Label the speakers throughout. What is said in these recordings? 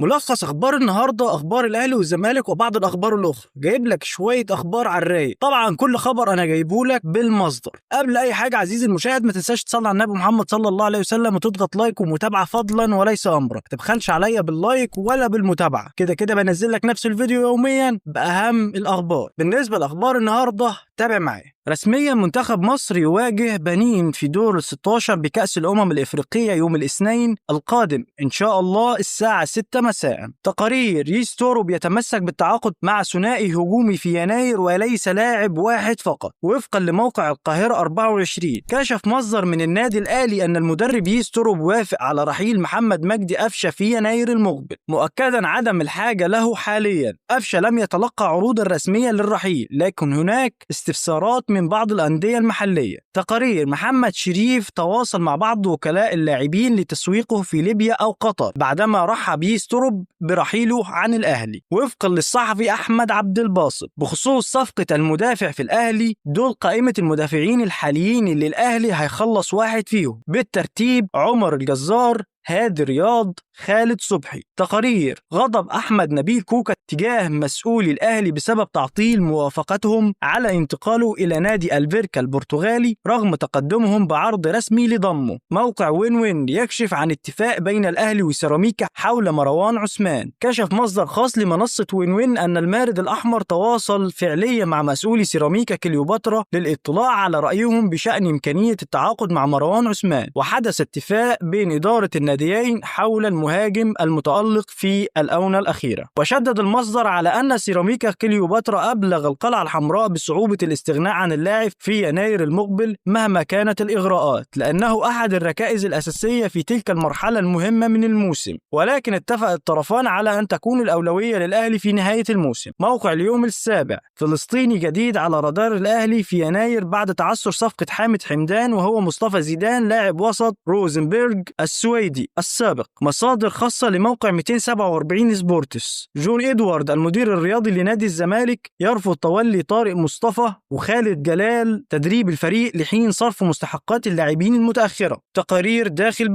Speaker 1: ملخص اخبار النهارده، اخبار الاهلي والزمالك وبعض الاخبار الاخرى. جايب لك شويه اخبار على الرايق. طبعا كل خبر انا جايبه لك بالمصدر. قبل اي حاجه عزيزي المشاهد ما تنساش تصلي على النبي محمد صلى الله عليه وسلم وتضغط لايك ومتابعه فضلا وليس امرا. ما تبخلش عليا باللايك ولا بالمتابعه، كده كده بنزل لك نفس الفيديو يوميا باهم الاخبار. بالنسبه لاخبار النهارده تابع معايا. رسميا منتخب مصر يواجه بنين في دور ال 16 بكأس الأمم الإفريقية يوم الاثنين القادم إن شاء الله الساعة 6 مساء. تقارير يستورو بيتمسك بالتعاقد مع ثنائي هجومي في يناير وليس لاعب واحد فقط. وفقا لموقع القاهرة 24 كشف مصدر من النادي الأهلي أن المدرب يستورو بيوافق على رحيل محمد مجدي قفشة في يناير المقبل، مؤكدا عدم الحاجة له حاليا. قفشة لم يتلقى عروضا رسمية للرحيل، لكن هناك استفسارات من بعض الأندية المحلية. تقارير محمد شريف تواصل مع بعض وكلاء اللاعبين لتسويقه في ليبيا أو قطر بعدما رحب يسترب برحيله عن الأهلي. وفقا للصحفي أحمد عبد الباسط بخصوص صفقة المدافع في الأهلي، دول قائمة المدافعين الحاليين اللي الأهلي هيخلص واحد فيهم بالترتيب: عمر الجزار، هادي رياض، خالد صبحي. تقارير غضب أحمد نبيل كوكا تجاه مسؤولي الأهلي بسبب تعطيل موافقتهم على انتقاله إلى نادي الفيركا البرتغالي رغم تقدمهم بعرض رسمي لضمه. موقع وين وين يكشف عن اتفاق بين الأهلي وسيراميكا حول مروان عثمان. كشف مصدر خاص لمنصة وين وين أن المارد الأحمر تواصل فعليا مع مسؤولي سيراميكا كليوباترا للإطلاع على رأيهم بشأن إمكانية التعاقد مع مروان عثمان، وحدث اتفاق بين إدارة الناديين حول المهاجم المتألق في الآونة الأخيرة. وشدد المصدر على أن سيراميكا كليوباترا أبلغ القلعة الحمراء بصعوبة الاستغناء عن اللاعب في يناير المقبل مهما كانت الإغراءات، لأنه أحد الركائز الأساسية في تلك المرحلة المهمة من الموسم. ولكن اتفق الطرفان على أن تكون الأولوية للأهلي في نهاية الموسم. موقع اليوم السابع: فلسطيني جديد على رادار الأهلي في يناير بعد تعثر صفقة حامد حمدان وهو مصطفى زيدان لاعب وسط روزنبرج السويدي السابق. مصادر خاصة لموقع 247 سبورتس: جون إدوارد المدير الرياضي لنادي الزمالك يرفض تولي طارق مصطفى وخالد جلال تدريب الفريق لحين صرف مستحقات اللاعبين المتأخرة. تقارير داخل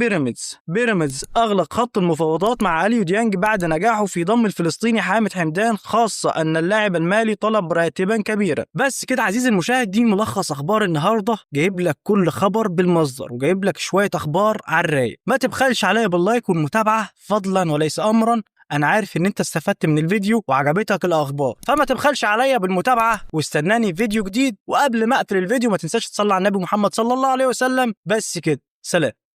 Speaker 1: بيراميدز أغلق خط المفاوضات مع أليو ديانج بعد نجاحه في ضم الفلسطيني حامد حمدان، خاصة أن اللاعب المالي طلب راتبا كبيرا. بس كده عزيزي المشاهد، دي ملخص أخبار النهاردة. جايب لك كل خبر بالمصدر وجايب لك شوية أخبار على الرايق. ما تبخلش عليا باللايك والمتابعة فضلا وليس أمرا. أنا عارف إن أنت استفدت من الفيديو وعجبتك الأخبار، فما تبخلش عليا بالمتابعة واستناني في فيديو جديد. وقبل ما أقفل الفيديو ما تنساش تصلي على النبي محمد صلى الله عليه وسلم. بس كده، سلام.